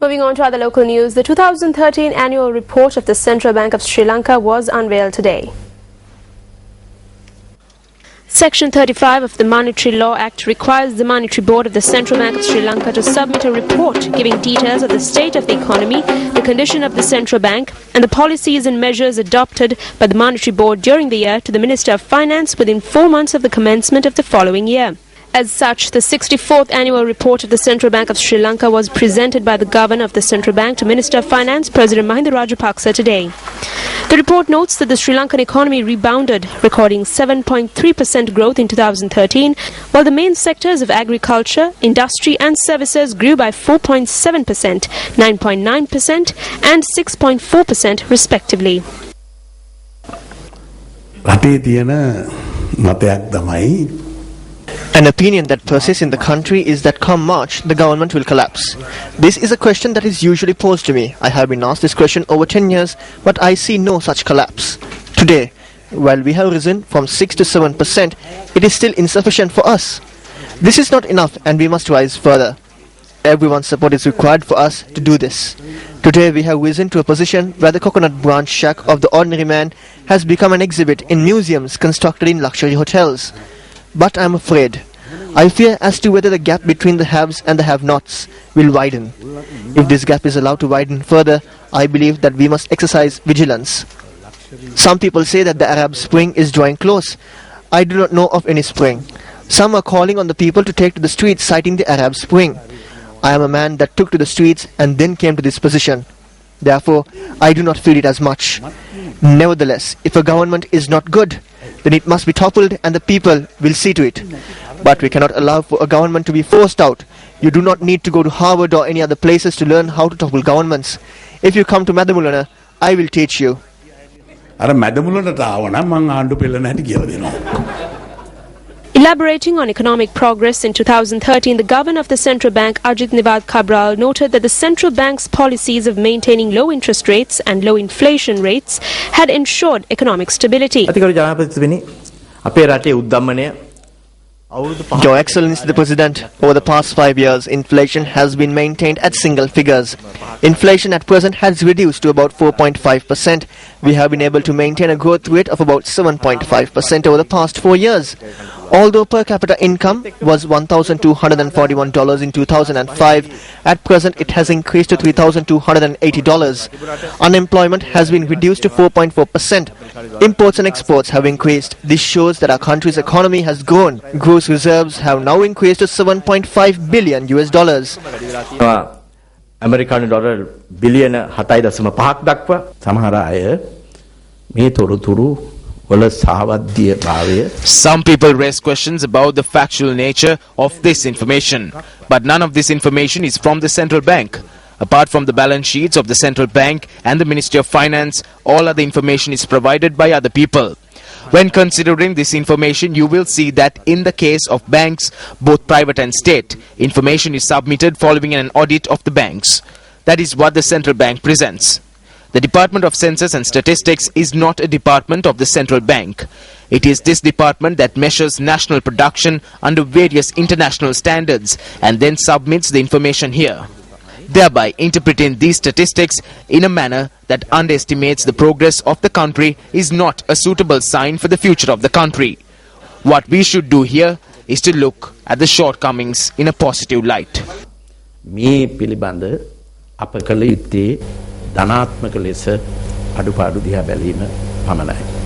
Moving on to other local news, the 2013 annual report of the Central Bank of Sri Lanka was unveiled today. Section 35 of the Monetary Law Act requires the Monetary Board of the Central Bank of Sri Lanka to submit a report giving details of the state of the economy, the condition of the central bank, and the policies and measures adopted by the Monetary Board during the year to the Minister of Finance within 4 months of the commencement of the following year. As such, the 64th annual report of the Central Bank of Sri Lanka was presented by the Governor of the Central Bank to Minister of Finance, President Mahinda Rajapaksa, today. The report notes that the Sri Lankan economy rebounded, recording 7.3% growth in 2013, while the main sectors of agriculture, industry and services grew by 4.7%, 9.9% and 6.4% respectively. An opinion that persists in the country is that come March, the government will collapse. This is a question that is usually posed to me. I have been asked this question over 10 years, but I see no such collapse. Today, while we have risen from 6 to 7%, it is still insufficient for us. This is not enough and we must rise further. Everyone's support is required for us to do this. Today we have risen to a position where the coconut branch shack of the ordinary man has become an exhibit in museums constructed in luxury hotels. But I am afraid. I fear as to whether the gap between the haves and the have-nots will widen. If this gap is allowed to widen further, I believe that we must exercise vigilance. Some people say that the Arab Spring is drawing close. I do not know of any spring. Some are calling on the people to take to the streets citing the Arab Spring. I am a man that took to the streets and then came to this position. Therefore, I do not feel it as much. Nevertheless, if a government is not good, then it must be toppled and the people will see to it. But we cannot allow for a government to be forced out. You do not need to go to Harvard or any other places to learn how to topple governments. If you come to Madamulana, I will teach you. Elaborating on economic progress in 2013, the Governor of the Central Bank, Ajit Nivad Cabral, noted that the Central Bank's policies of maintaining low interest rates and low inflation rates had ensured economic stability. Your Excellency the President, over the past 5 years, inflation has been maintained at single figures. Inflation at present has reduced to about 4.5%. We have been able to maintain a growth rate of about 7.5% over the past 4 years. Although per capita income was $1,241 in 2005, at present it has increased to $3,280. Unemployment has been reduced to 4.4%. Imports and exports have increased. This shows that our country's economy has grown. Gross reserves have now increased to $7.5 billion US. American dollar billion 7.5 දක්වා සමහර අය මේ තොරතුරු Some people raise questions about the factual nature of this information, but none of this information is from the central bank. Apart from the balance sheets of the central bank and the Ministry of Finance, all other information is provided by other people. When considering this information, you will see that in the case of banks, both private and state, information is submitted following an audit of the banks. That is what the central bank presents. The Department of Census and Statistics is not a department of the central bank. It is this department that measures national production under various international standards and then submits the information here, thereby interpreting these statistics in a manner that underestimates the progress of the country is not a suitable sign for the future of the country. What we should do here is to look at the shortcomings in a positive light. මේ පිළිබඳ අප කළ යුත්තේ ධනාත්මක ලෙස අඩුපාඩු දිහා බැලීම පමණයි.